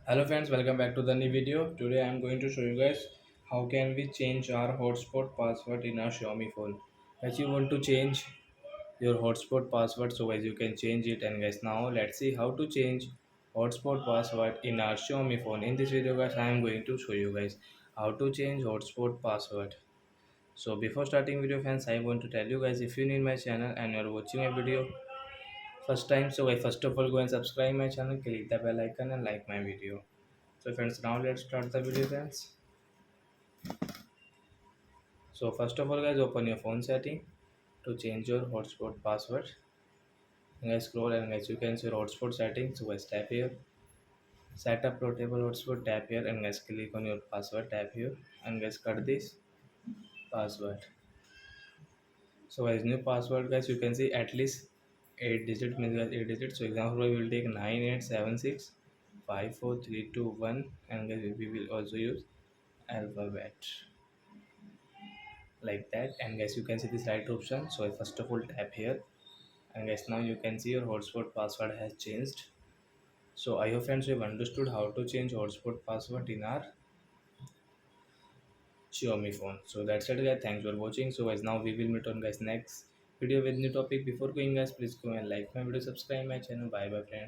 Hello friends, welcome back to the new video. Today I am going to show you guys how can we change our hotspot password in our Xiaomi phone. As you want to change your hotspot password, so guys you can change it. And guys, now let's see how to change hotspot password in our Xiaomi phone. In this video guys, I am going to show you guys how to change hotspot password. So before starting video friends, I want to tell you guys, if you need my channel and you are watching a video first time, so guys, first of all go and subscribe my channel, click the bell icon and like my video. So friends, now let's start the video friends. So first of all guys, open your phone setting to change your hotspot password. And guys, scroll and guys you can see your hotspot settings. So guys, tap here, set up portable hotspot, tap here, and guys click on your password, tap here, and guys cut this password. So guys, new password guys, you can see at least 8 digit, means guys 8 digits. So example we will take 98765432 1, and guys we will also use alphabet like that. And guys you can see this right option. So I first of all tap here, and guys now you can see your hotspot password has changed. So I hope friends you have understood how to change hotspot password in our Xiaomi phone. So that's it guys, thanks for watching. So guys, now we will meet on guys next video with new topic. Before going guys, please go and like my video, subscribe my channel. Bye bye friends.